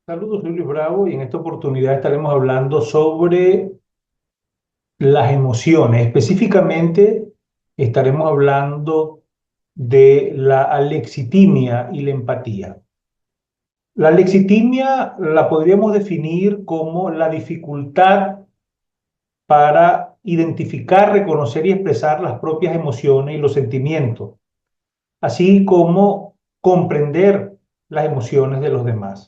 Saludos, soy Luis Bravo y en esta oportunidad estaremos hablando sobre las emociones. Específicamente estaremos hablando de la alexitimia y la empatía. La alexitimia la podríamos definir como la dificultad para identificar, reconocer y expresar las propias emociones y los sentimientos, así como comprender las emociones de los demás.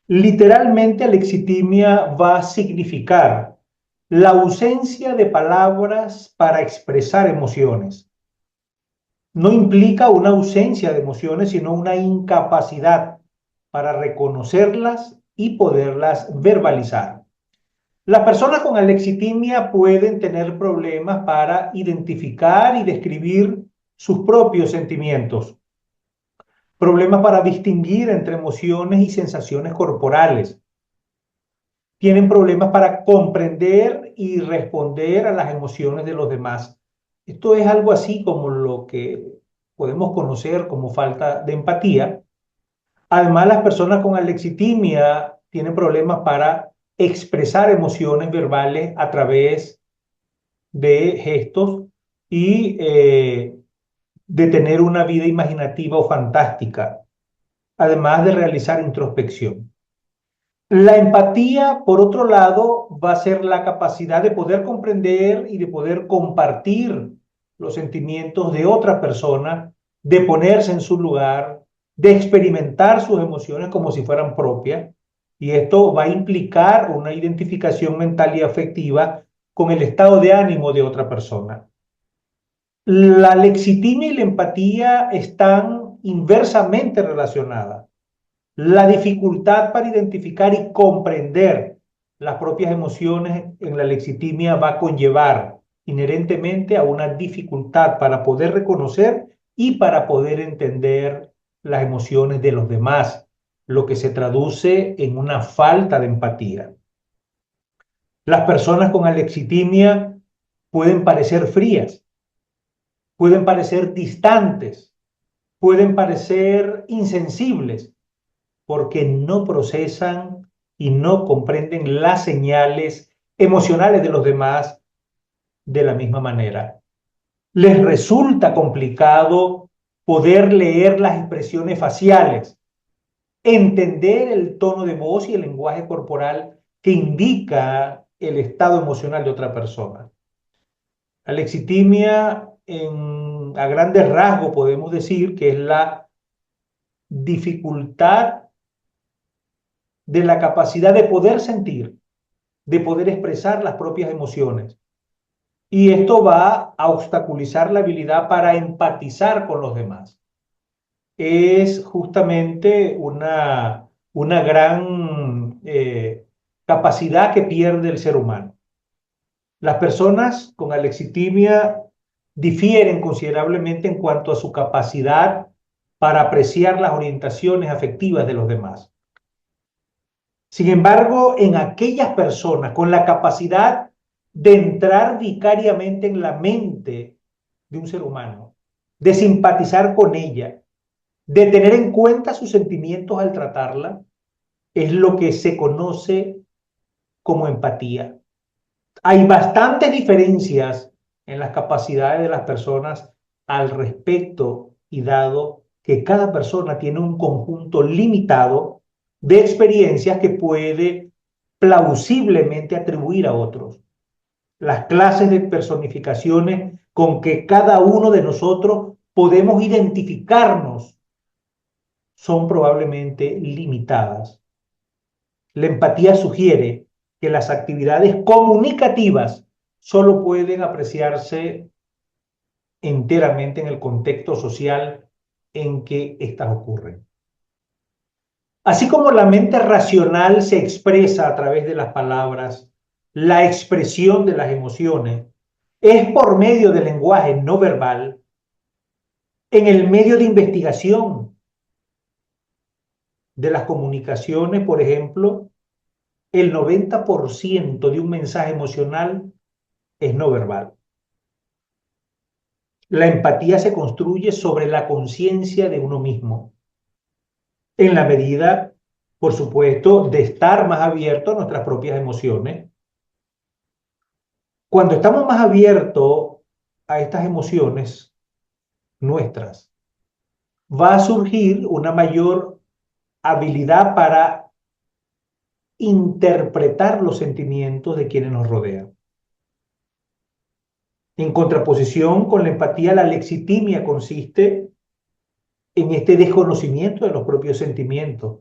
Literalmente, alexitimia va a significar la ausencia de palabras para expresar emociones. No implica una ausencia de emociones, sino una incapacidad para reconocerlas y poderlas verbalizar. Las personas con alexitimia pueden tener problemas para identificar y describir sus propios sentimientos, problemas para distinguir entre emociones y sensaciones corporales. Tienen problemas para comprender y responder a las emociones de los demás. Esto es algo así como lo que podemos conocer como falta de empatía. Además, las personas con alexitimia tienen problemas para expresar emociones verbales a través de gestos y de tener una vida imaginativa o fantástica, además de realizar introspección. La empatía, por otro lado, va a ser la capacidad de poder comprender y de poder compartir los sentimientos de otra persona, de ponerse en su lugar, de experimentar sus emociones como si fueran propias. Y esto va a implicar una identificación mental y afectiva con el estado de ánimo de otra persona. La lexitimia y la empatía están inversamente relacionadas. La dificultad para identificar y comprender las propias emociones en la lexitimia va a conllevar inherentemente a una dificultad para poder reconocer y para poder entender las emociones de los demás, lo que se traduce en una falta de empatía. Las personas con alexitimia pueden parecer frías, pueden parecer distantes, pueden parecer insensibles, porque no procesan y no comprenden las señales emocionales de los demás de la misma manera. Les resulta complicado poder leer las expresiones faciales, entender el tono de voz y el lenguaje corporal que indica el estado emocional de otra persona. La lexitimia, a grandes rasgos, podemos decir que es la dificultad de la capacidad de poder sentir, de poder expresar las propias emociones. Y esto va a obstaculizar la habilidad para empatizar con los demás. Es justamente una gran capacidad que pierde el ser humano. Las personas con alexitimia difieren considerablemente en cuanto a su capacidad para apreciar las orientaciones afectivas de los demás. Sin embargo, en aquellas personas con la capacidad de entrar vicariamente en la mente de un ser humano, de simpatizar con ella, de tener en cuenta sus sentimientos al tratarla, es lo que se conoce como empatía. Hay bastantes diferencias en las capacidades de las personas al respecto y dado que cada persona tiene un conjunto limitado de experiencias que puede plausiblemente atribuir a otros. Las clases de personificaciones con que cada uno de nosotros podemos identificarnos son probablemente limitadas. La empatía sugiere que las actividades comunicativas solo pueden apreciarse enteramente en el contexto social en que éstas ocurren. Así como la mente racional se expresa a través de las palabras, la expresión de las emociones es por medio del lenguaje no verbal, en el medio de investigación de las comunicaciones, por ejemplo, el 90% de un mensaje emocional es no verbal. La empatía se construye sobre la conciencia de uno mismo, en la medida por supuesto, de estar más abiertos a nuestras propias emociones. Cuando estamos más abiertos a estas emociones nuestras, va a surgir una mayor habilidad para interpretar los sentimientos de quienes nos rodean. En contraposición con la empatía, la lexitimia consiste en este desconocimiento de los propios sentimientos,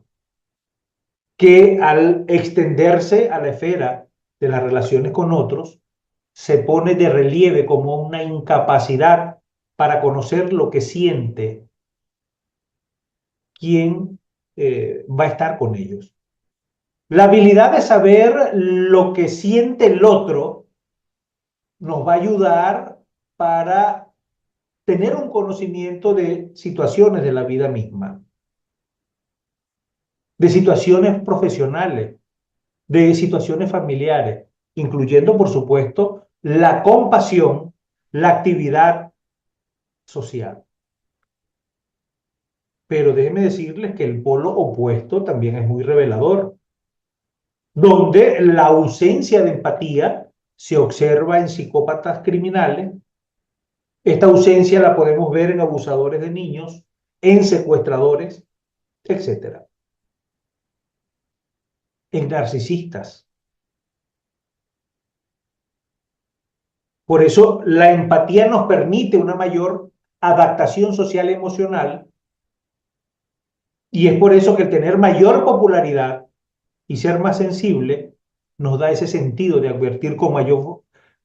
que al extenderse a la esfera de las relaciones con otros, se pone de relieve como una incapacidad para conocer lo que siente quien va a estar con ellos. La habilidad de saber lo que siente el otro nos va a ayudar para tener un conocimiento de situaciones de la vida misma, de situaciones profesionales, de situaciones familiares, incluyendo, por supuesto, la compasión, la actividad social. Pero déjenme decirles que el polo opuesto también es muy revelador, donde la ausencia de empatía se observa en psicópatas criminales. Esta ausencia la podemos ver en abusadores de niños, en secuestradores, etcétera, en narcisistas. Por eso la empatía nos permite una mayor adaptación social y emocional, y es por eso que el tener mayor popularidad y ser más sensible nos da ese sentido de advertir con mayor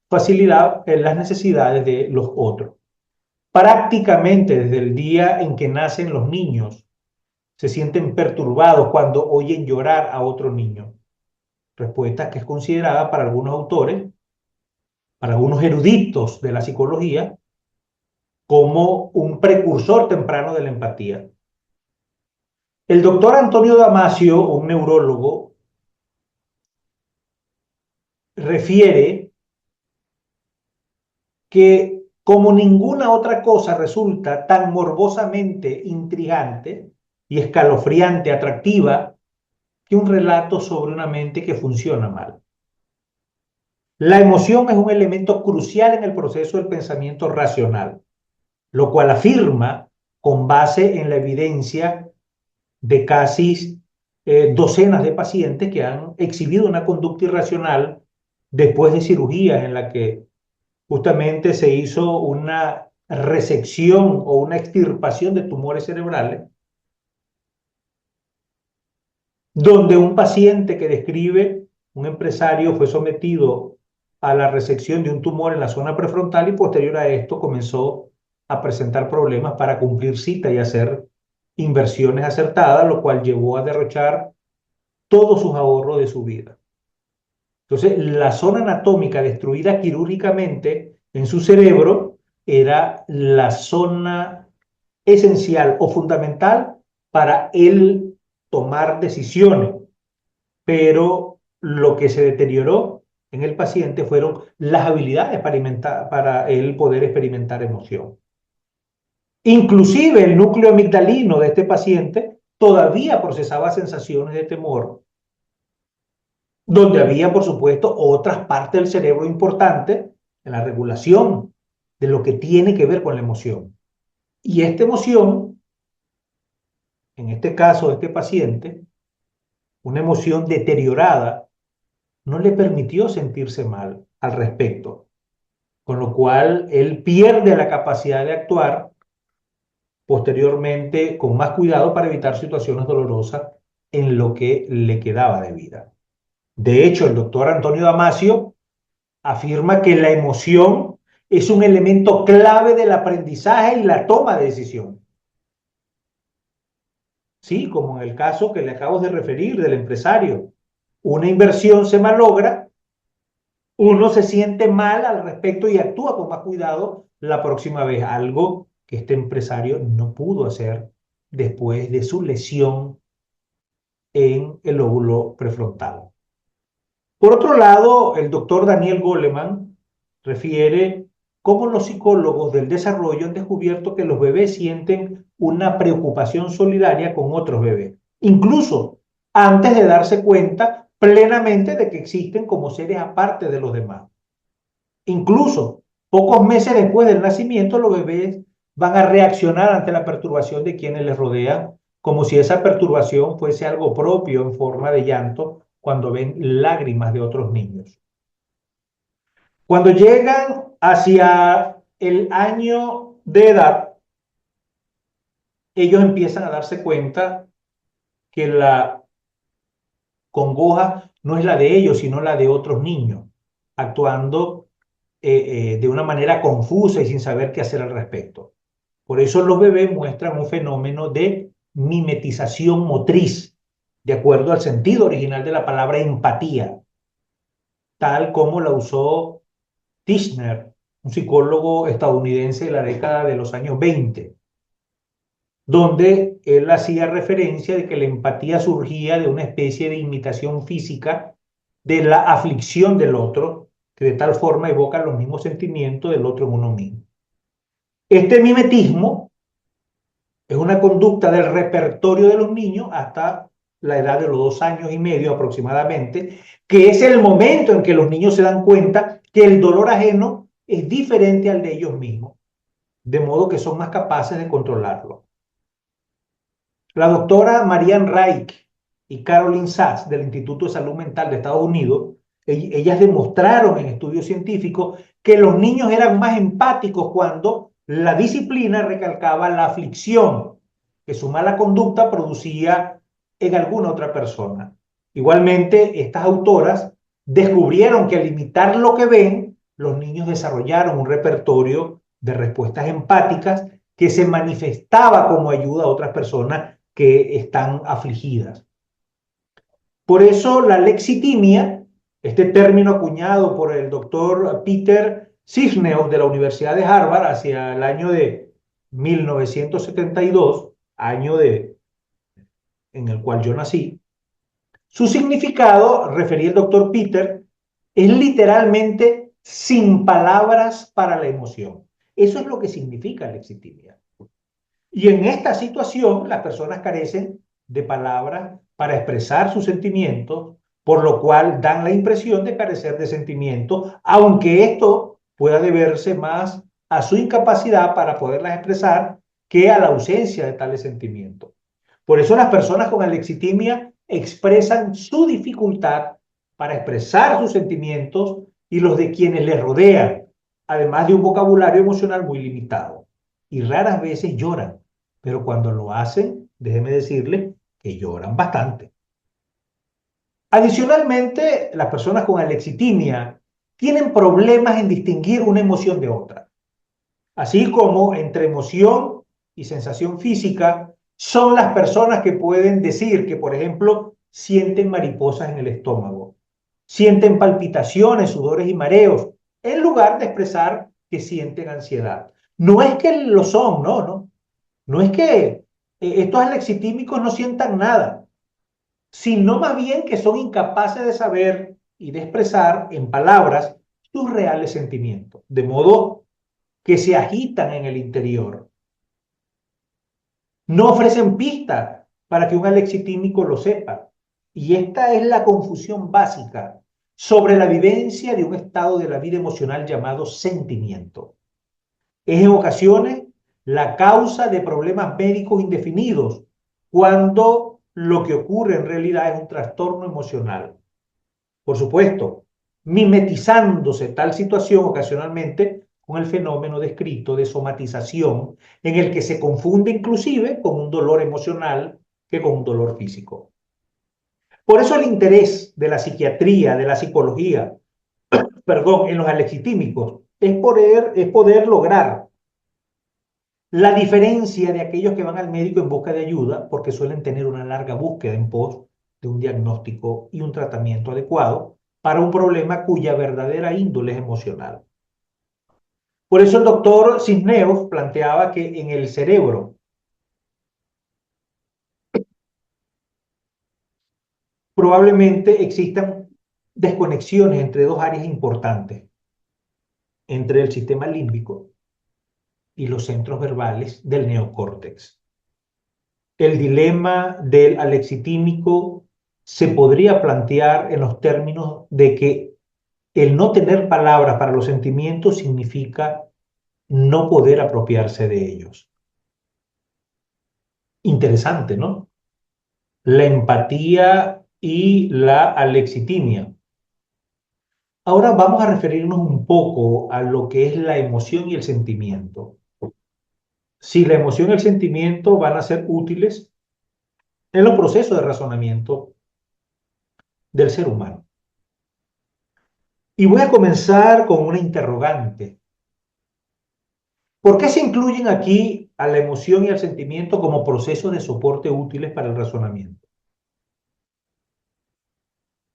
facilidad en las necesidades de los otros. Prácticamente desde el día en que nacen los niños, se sienten perturbados cuando oyen llorar a otro niño. Respuesta que es considerada para algunos autores, para algunos eruditos de la psicología, como un precursor temprano de la empatía. El doctor Antonio Damasio, un neurólogo, refiere que como ninguna otra cosa resulta tan morbosamente intrigante y escalofriante, atractiva, que un relato sobre una mente que funciona mal. La emoción es un elemento crucial en el proceso del pensamiento racional, lo cual afirma con base en la evidencia de casi docenas de pacientes que han exhibido una conducta irracional después de cirugías en la que justamente se hizo una resección o una extirpación de tumores cerebrales, donde un paciente que describe, un empresario, fue sometido a la resección de un tumor en la zona prefrontal y posterior a esto comenzó a presentar problemas para cumplir cita y hacer inversiones acertadas, lo cual llevó a derrochar todos sus ahorros de su vida. Entonces, la zona anatómica destruida quirúrgicamente en su cerebro era la zona esencial o fundamental para él tomar decisiones, pero lo que se deterioró en el paciente fueron las habilidades para él poder experimentar emoción. Inclusive el núcleo amigdalino de este paciente todavía procesaba sensaciones de temor, donde había, por supuesto, otras partes del cerebro importantes en la regulación de lo que tiene que ver con la emoción. Y esta emoción, en este caso de este paciente, una emoción deteriorada, no le permitió sentirse mal al respecto, con lo cual él pierde la capacidad de actuar posteriormente con más cuidado para evitar situaciones dolorosas en lo que le quedaba de vida. De hecho, el doctor Antonio Damasio afirma que la emoción es un elemento clave del aprendizaje y la toma de decisión. Sí, como en el caso que le acabo de referir del empresario. Una inversión se malogra, uno se siente mal al respecto y actúa con más cuidado la próxima vez, algo que este empresario no pudo hacer después de su lesión en el lóbulo prefrontal. Por otro lado, el doctor Daniel Goleman refiere cómo los psicólogos del desarrollo han descubierto que los bebés sienten una preocupación solidaria con otros bebés, incluso antes de darse cuenta plenamente de que existen como seres aparte de los demás. Incluso pocos meses después del nacimiento, los bebés van a reaccionar ante la perturbación de quienes les rodean, como si esa perturbación fuese algo propio en forma de llanto cuando ven lágrimas de otros niños. Cuando llegan hacia el año de edad, ellos empiezan a darse cuenta que la congoja no es la de ellos, sino la de otros niños, actuando de una manera confusa y sin saber qué hacer al respecto. Por eso los bebés muestran un fenómeno de mimetización motriz, de acuerdo al sentido original de la palabra empatía, tal como la usó Tishner, un psicólogo estadounidense de la década de los años 20, donde él hacía referencia de que la empatía surgía de una especie de imitación física de la aflicción del otro, que de tal forma evoca los mismos sentimientos del otro en uno mismo. Este mimetismo es una conducta del repertorio de los niños hasta la edad de los 2 años y medio aproximadamente, que es el momento en que los niños se dan cuenta que el dolor ajeno es diferente al de ellos mismos, de modo que son más capaces de controlarlo. La doctora Marianne Reich y Caroline Sachs del Instituto de Salud Mental de Estados Unidos, ellas demostraron en estudios científicos que los niños eran más empáticos cuando la disciplina recalcaba la aflicción que su mala conducta producía en alguna otra persona. Igualmente, estas autoras descubrieron que al imitar lo que ven, los niños desarrollaron un repertorio de respuestas empáticas que se manifestaba como ayuda a otras personas que están afligidas. Por eso la lexitimia, este término acuñado por el doctor Peter Cisneros de la Universidad de Harvard hacia el año de 1972, año en el cual yo nací, su significado, refería el doctor Peter, es literalmente sin palabras para la emoción. Eso es lo que significa lexitimia. Y en esta situación, las personas carecen de palabras para expresar sus sentimientos, por lo cual dan la impresión de carecer de sentimientos, aunque esto pueda deberse más a su incapacidad para poderlas expresar que a la ausencia de tales sentimientos. Por eso las personas con alexitimia expresan su dificultad para expresar sus sentimientos y los de quienes les rodean, además de un vocabulario emocional muy limitado. Y raras veces lloran, pero cuando lo hacen, déjeme decirle que lloran bastante. Adicionalmente, las personas con alexitimia tienen problemas en distinguir una emoción de otra, así como entre emoción y sensación física son las personas que pueden decir que, por ejemplo, sienten mariposas en el estómago, sienten palpitaciones, sudores y mareos, en lugar de expresar que sienten ansiedad. No es que lo son, no. No es que estos alexitímicos no sientan nada, sino más bien que son incapaces de saber y de expresar en palabras sus reales sentimientos, de modo que se agitan en el interior. No ofrecen pistas para que un alexitímico lo sepa. Y esta es la confusión básica sobre la vivencia de un estado de la vida emocional llamado sentimiento. Es en ocasiones la causa de problemas médicos indefinidos, cuando lo que ocurre en realidad es un trastorno emocional. Por supuesto, mimetizándose tal situación ocasionalmente con el fenómeno descrito de somatización, en el que se confunde inclusive con un dolor emocional que con un dolor físico. Por eso el interés de la psiquiatría, de la psicología, en los alexitímicos, es poder lograr la diferencia de aquellos que van al médico en busca de ayuda, porque suelen tener una larga búsqueda en pos de un diagnóstico y un tratamiento adecuado para un problema cuya verdadera índole es emocional. Por eso el doctor Cisneros planteaba que en el cerebro probablemente existan desconexiones entre dos áreas importantes, entre el sistema límbico y los centros verbales del neocórtex. El dilema del alexitímico se podría plantear en los términos de que el no tener palabras para los sentimientos significa no poder apropiarse de ellos. Interesante, ¿no? La empatía y la alexitimia. Ahora vamos a referirnos un poco a lo que es la emoción y el sentimiento. Si la emoción y el sentimiento van a ser útiles en los procesos de razonamiento del ser humano. Y voy a comenzar con una interrogante. ¿Por qué se incluyen aquí a la emoción y al sentimiento como procesos de soporte útiles para el razonamiento?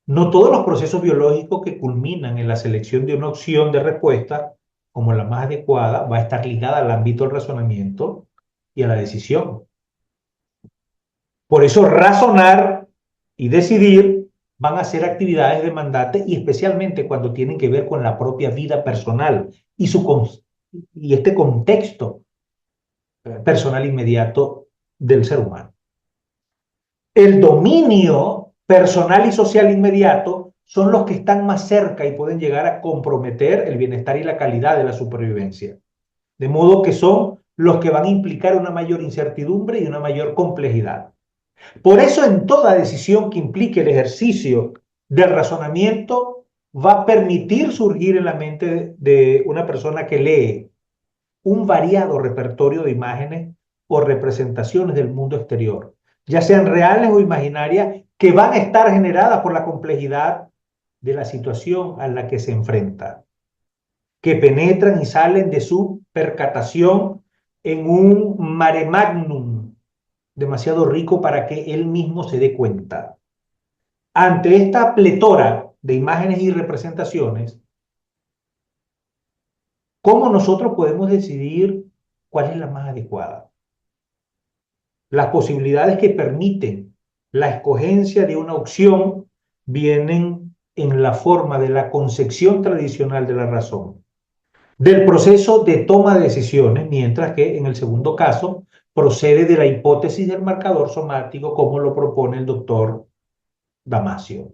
No todos los procesos biológicos que culminan en la selección de una opción de respuesta como la más adecuada va a estar ligada al ámbito del razonamiento y a la decisión. Por eso razonar y decidir van a ser actividades demandantes y especialmente cuando tienen que ver con la propia vida personal y este contexto personal inmediato del ser humano. El dominio personal y social inmediato son los que están más cerca y pueden llegar a comprometer el bienestar y la calidad de la supervivencia. De modo que son los que van a implicar una mayor incertidumbre y una mayor complejidad. Por eso en toda decisión que implique el ejercicio del razonamiento va a permitir surgir en la mente de una persona que lee un variado repertorio de imágenes o representaciones del mundo exterior, ya sean reales o imaginarias, que van a estar generadas por la complejidad de la situación a la que se enfrenta, que penetran y salen de su percatación en un mare magnum demasiado rico para que él mismo se dé cuenta. Ante esta pletora de imágenes y representaciones, ¿cómo nosotros podemos decidir cuál es la más adecuada? Las posibilidades que permiten la escogencia de una opción vienen en la forma de la concepción tradicional de la razón, del proceso de toma de decisiones, mientras que en el segundo caso procede de la hipótesis del marcador somático como lo propone el doctor Damasio.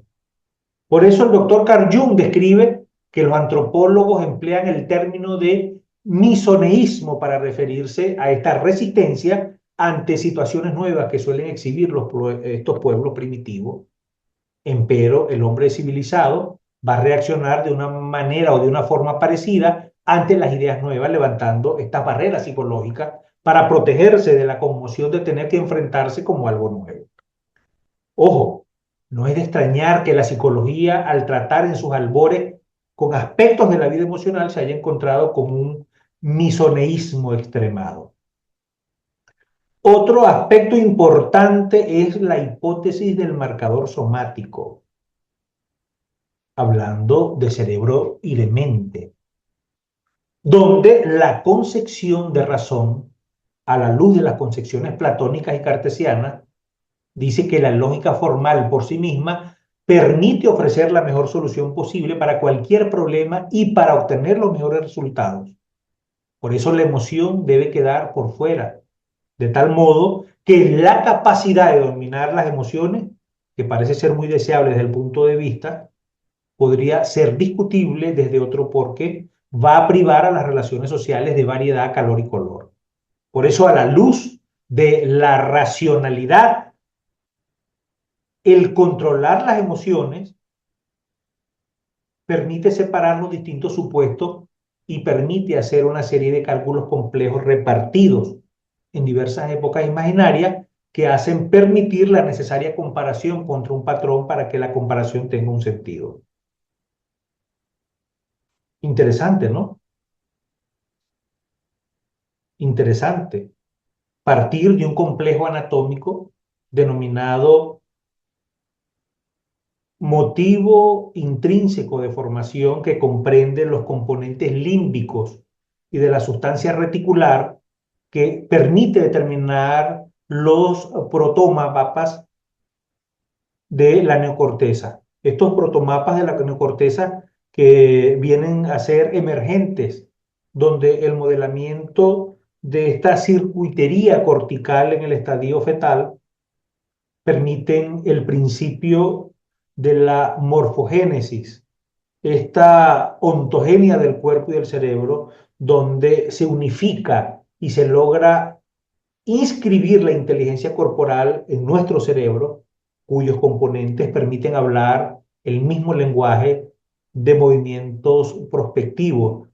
Por eso el doctor Carl Jung describe que los antropólogos emplean el término de misoneísmo para referirse a esta resistencia ante situaciones nuevas que suelen exhibir estos pueblos primitivos. Empero, el hombre civilizado va a reaccionar de una manera o de una forma parecida ante las ideas nuevas, levantando estas barreras psicológicas para protegerse de la conmoción de tener que enfrentarse como algo nuevo. Ojo, no es de extrañar que la psicología, al tratar en sus albores con aspectos de la vida emocional, se haya encontrado con un misoneísmo extremado. Otro aspecto importante es la hipótesis del marcador somático, hablando de cerebro y de mente, donde la concepción de razón, a la luz de las concepciones platónicas y cartesianas, dice que la lógica formal por sí misma permite ofrecer la mejor solución posible para cualquier problema y para obtener los mejores resultados. Por eso la emoción debe quedar por fuera, de tal modo que la capacidad de dominar las emociones, que parece ser muy deseable desde el punto de vista, podría ser discutible desde otro porque va a privar a las relaciones sociales de variedad, calor y color. Por eso, a la luz de la racionalidad, el controlar las emociones permite separar los distintos supuestos y permite hacer una serie de cálculos complejos repartidos en diversas épocas imaginarias que hacen permitir la necesaria comparación contra un patrón para que la comparación tenga un sentido. Interesante, ¿no? Interesante. Partir de un complejo anatómico denominado motivo intrínseco de formación que comprende los componentes límbicos y de la sustancia reticular que permite determinar los protomapas de la neocorteza. Estos protomapas de la neocorteza que vienen a ser emergentes, donde el modelamiento de esta circuitería cortical en el estadio fetal permiten el principio de la morfogénesis, esta ontogenia del cuerpo y del cerebro, donde se unifica y se logra inscribir la inteligencia corporal en nuestro cerebro, cuyos componentes permiten hablar el mismo lenguaje de movimientos prospectivos,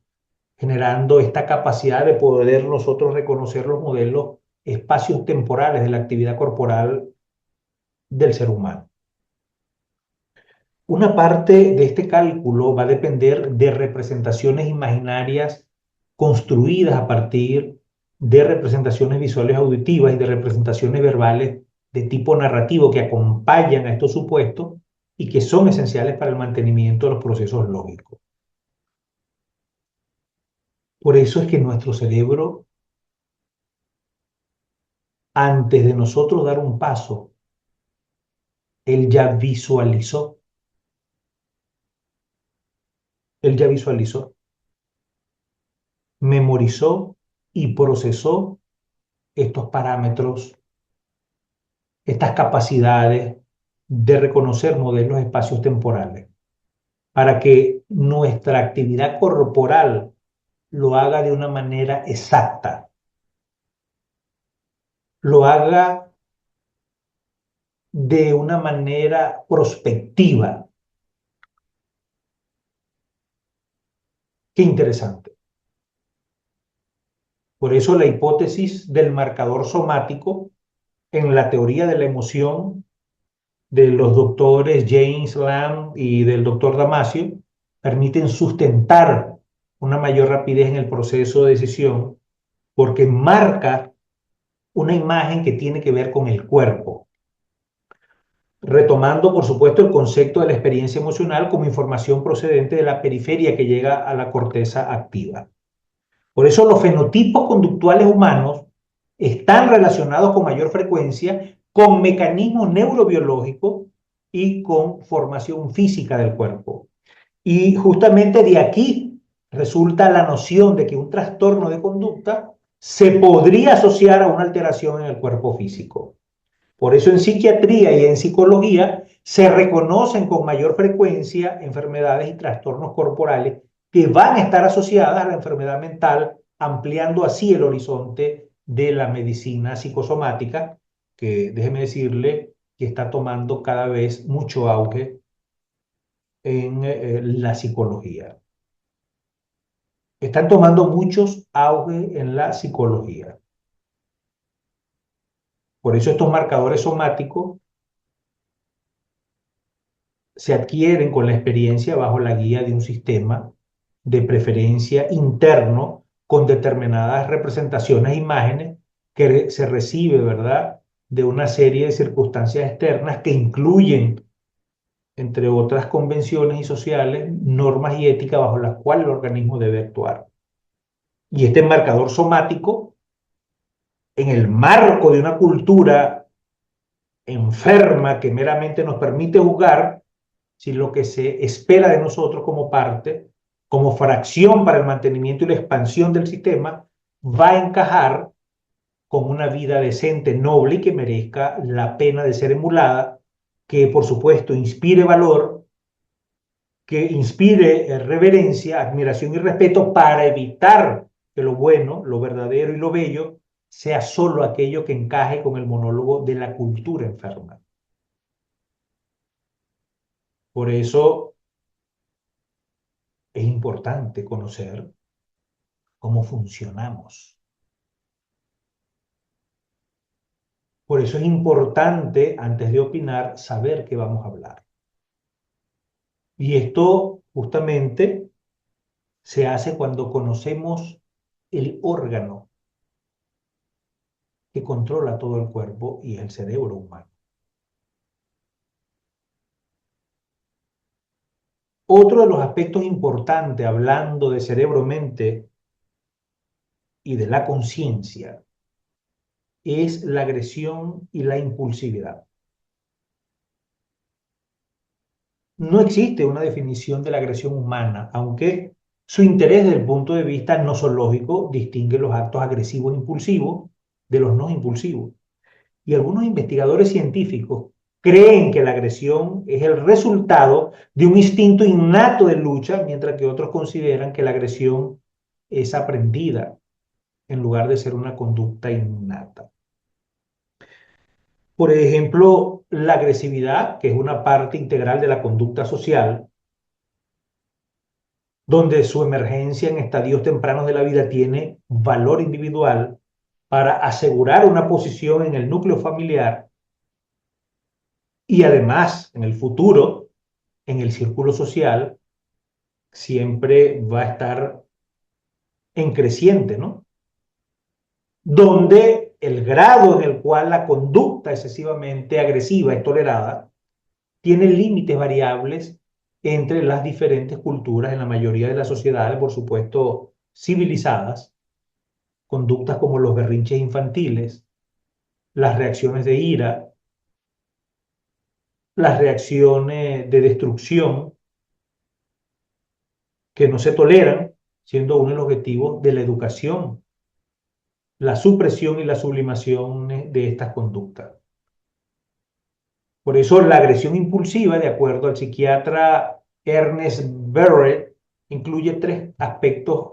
generando esta capacidad de poder nosotros reconocer los modelos espacios temporales de la actividad corporal del ser humano. Una parte de este cálculo va a depender de representaciones imaginarias construidas a partir de representaciones visuales auditivas y de representaciones verbales de tipo narrativo que acompañan a estos supuestos y que son esenciales para el mantenimiento de los procesos lógicos. Por eso es que nuestro cerebro, antes de nosotros dar un paso, él él ya visualizó, memorizó y procesó estos parámetros, estas capacidades de reconocer modelos de espacios temporales, para que nuestra actividad corporal lo haga de una manera exacta, lo haga de una manera prospectiva. Qué interesante. Por eso la hipótesis del marcador somático en la teoría de la emoción de los doctores James Lamb y del doctor Damasio permiten sustentar una mayor rapidez en el proceso de decisión porque marca una imagen que tiene que ver con el cuerpo, retomando, por supuesto, el concepto de la experiencia emocional como información procedente de la periferia que llega a la corteza activa. Por eso los fenotipos conductuales humanos están relacionados con mayor frecuencia con mecanismos neurobiológicos y con formación física del cuerpo. Y justamente de aquí resulta la noción de que un trastorno de conducta se podría asociar a una alteración en el cuerpo físico. Por eso en psiquiatría y en psicología se reconocen con mayor frecuencia enfermedades y trastornos corporales que van a estar asociadas a la enfermedad mental, ampliando así el horizonte de la medicina psicosomática, que déjeme decirle que está tomando cada vez mucho auge en la psicología. Están tomando muchos auge en la psicología. Por eso estos marcadores somáticos se adquieren con la experiencia bajo la guía de un sistema de preferencia interno con determinadas representaciones e imágenes que se recibe, ¿verdad?, de una serie de circunstancias externas que incluyen, entre otras convenciones y sociales, normas y éticas bajo las cuales el organismo debe actuar. Y este marcador somático, en el marco de una cultura enferma que meramente nos permite juzgar, si lo que se espera de nosotros como parte, como fracción para el mantenimiento y la expansión del sistema, va a encajar con una vida decente, noble y que merezca la pena de ser emulada, que por supuesto inspire valor, que inspire reverencia, admiración y respeto para evitar que lo bueno, lo verdadero y lo bello sea solo aquello que encaje con el monólogo de la cultura enferma. Por eso es importante conocer cómo funcionamos. Por eso es importante, antes de opinar, saber qué vamos a hablar. Y esto justamente se hace cuando conocemos el órgano que controla todo el cuerpo y es el cerebro humano. Otro de los aspectos importantes, hablando de cerebro-mente y de la conciencia, es la agresión y la impulsividad. No existe una definición de la agresión humana, aunque su interés desde el punto de vista nosológico distingue los actos agresivos e impulsivos de los no impulsivos. y algunos investigadores científicos creen que la agresión es el resultado de un instinto innato de lucha, mientras que otros consideran que la agresión es aprendida en lugar de ser una conducta innata. Por ejemplo, la agresividad, que es una parte integral de la conducta social, donde su emergencia en estadios tempranos de la vida tiene valor individual para asegurar una posición en el núcleo familiar y además en el futuro, en el círculo social, siempre va a estar en creciente, ¿no? Donde el grado en el cual la conducta excesivamente agresiva es tolerada tiene límites variables entre las diferentes culturas en la mayoría de las sociedades, por supuesto, civilizadas, conductas como los berrinches infantiles, las reacciones de ira, las reacciones de destrucción que no se toleran, siendo uno de los objetivos de la educación, la supresión y la sublimación de estas conductas. Por eso la agresión impulsiva, de acuerdo al psiquiatra Ernest Barrett, incluye tres aspectos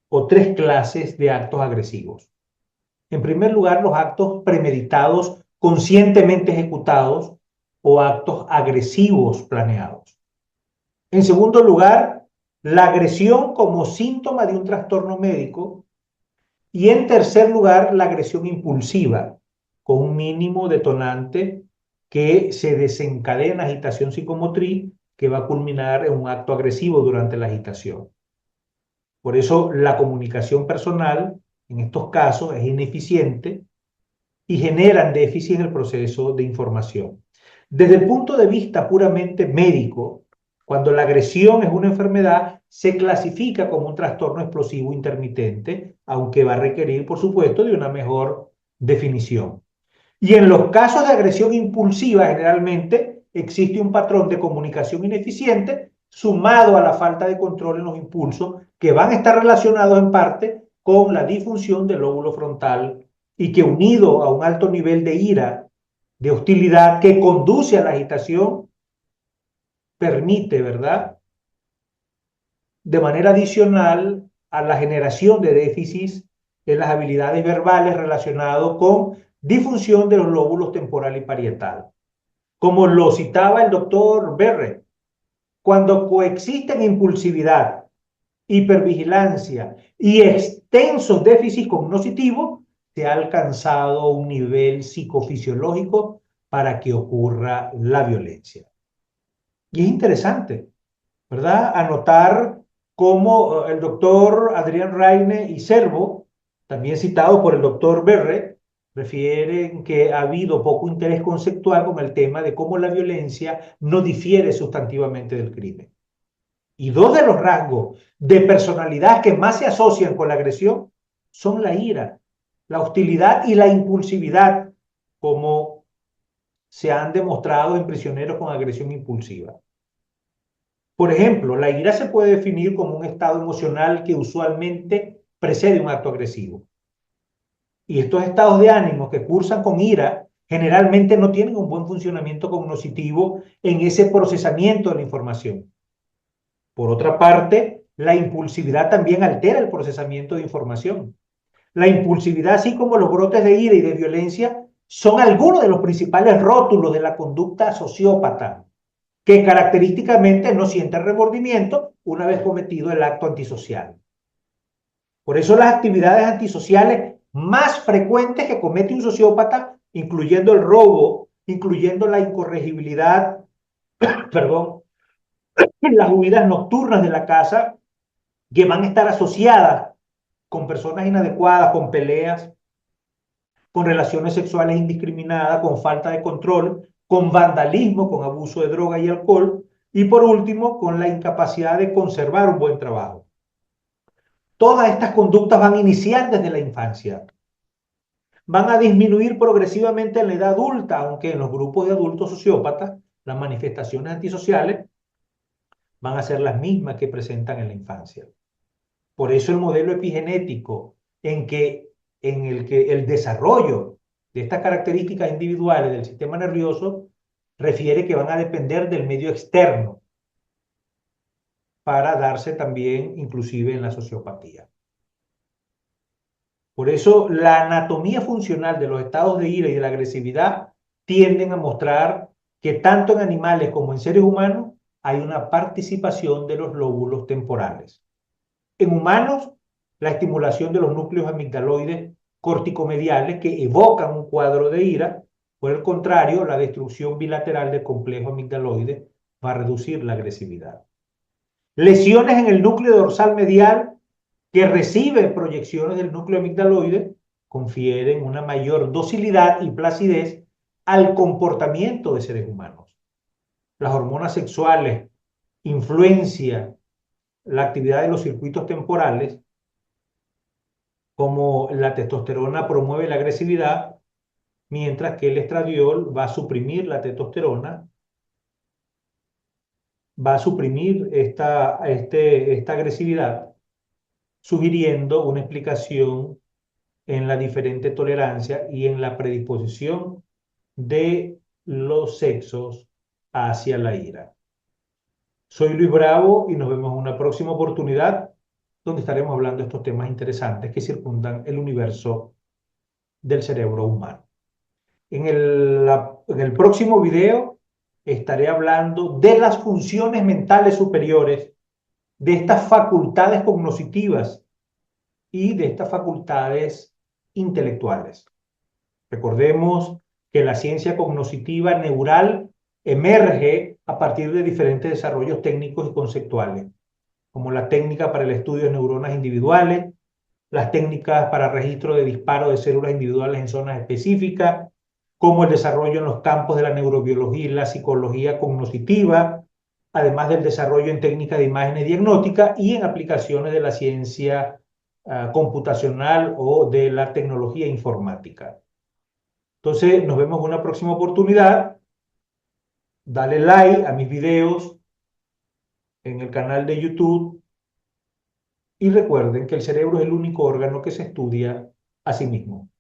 o tres clases de actos agresivos. En primer lugar, los actos premeditados, conscientemente ejecutados o actos agresivos planeados. En segundo lugar, la agresión como síntoma de un trastorno médico. Y en tercer lugar, la agresión impulsiva, con un mínimo detonante que se desencadena agitación psicomotriz que va a culminar en un acto agresivo durante la agitación. Por eso la comunicación personal en estos casos es ineficiente y generan déficit en el proceso de información. Desde el punto de vista puramente médico, cuando la agresión es una enfermedad, se clasifica como un trastorno explosivo intermitente, aunque va a requerir, por supuesto, de una mejor definición. Y en los casos de agresión impulsiva, generalmente existe un patrón de comunicación ineficiente sumado a la falta de control en los impulsos que van a estar relacionados en parte con la disfunción del lóbulo frontal y que unido a un alto nivel de ira, de hostilidad que conduce a la agitación, permite, ¿verdad?, de manera adicional a la generación de déficits en las habilidades verbales relacionados con disfunción de los lóbulos temporal y parietal. Como lo citaba el doctor Berre, cuando coexisten impulsividad, hipervigilancia y extensos déficits cognitivos, se ha alcanzado un nivel psicofisiológico para que ocurra la violencia. Y es interesante, ¿verdad?, anotar cómo el doctor Adrián Raine y Servo, también citado por el doctor Berre, refieren que ha habido poco interés conceptual con el tema de cómo la violencia no difiere sustantivamente del crimen. Y dos de los rasgos de personalidad que más se asocian con la agresión son la ira, la hostilidad y la impulsividad, como se han demostrado en prisioneros con agresión impulsiva. Por ejemplo, la ira se puede definir como un estado emocional que usualmente precede un acto agresivo. Y estos estados de ánimo que cursan con ira generalmente no tienen un buen funcionamiento cognitivo en ese procesamiento de la información. Por otra parte, la impulsividad también altera el procesamiento de información. La impulsividad, así como los brotes de ira y de violencia, son algunos de los principales rótulos de la conducta sociópata, que característicamente no siente remordimiento una vez cometido el acto antisocial. Por eso las actividades antisociales más frecuentes que comete un sociópata, incluyendo el robo, incluyendo la incorregibilidad, perdón, las huidas nocturnas de la casa, que van a estar asociadas con personas inadecuadas, con peleas, con relaciones sexuales indiscriminadas, con falta de control, con vandalismo, con abuso de droga y alcohol, y por último, con la incapacidad de conservar un buen trabajo. Todas estas conductas van a iniciar desde la infancia. Van a disminuir progresivamente en la edad adulta, aunque en los grupos de adultos sociópatas las manifestaciones antisociales van a ser las mismas que presentan en la infancia. Por eso el modelo epigenético en el que el desarrollo de estas características individuales del sistema nervioso refiere que van a depender del medio externo para darse también inclusive en la sociopatía. Por eso la anatomía funcional de los estados de ira y de la agresividad tienden a mostrar que tanto en animales como en seres humanos hay una participación de los lóbulos temporales. En humanos, la estimulación de los núcleos amigdaloides corticomediales que evocan un cuadro de ira. Por el contrario, la destrucción bilateral del complejo amigdaloide va a reducir la agresividad. Lesiones en el núcleo dorsal medial que recibe proyecciones del núcleo amigdaloide confieren una mayor docilidad y placidez al comportamiento de seres humanos. Las hormonas sexuales influencian la actividad de los circuitos temporales, como la testosterona promueve la agresividad, mientras que el estradiol va a suprimir la testosterona, va a suprimir esta agresividad, sugiriendo una explicación en la diferente tolerancia y en la predisposición de los sexos hacia la ira. Soy Luis Bravo y nos vemos en una próxima oportunidad donde estaremos hablando de estos temas interesantes que circundan el universo del cerebro humano. En el próximo video estaré hablando de las funciones mentales superiores, de estas facultades cognitivas y de estas facultades intelectuales. Recordemos que la ciencia cognitiva neural emerge a partir de diferentes desarrollos técnicos y conceptuales, como la técnica para el estudio de neuronas individuales, las técnicas para registro de disparo de células individuales en zonas específicas, como el desarrollo en los campos de la neurobiología y la psicología cognitiva, además del desarrollo en técnicas de imágenes diagnósticas y en aplicaciones de la ciencia computacional o de la tecnología informática. Entonces, nos vemos en una próxima oportunidad. Dale like a mis videos en el canal de YouTube y recuerden que el cerebro es el único órgano que se estudia a sí mismo.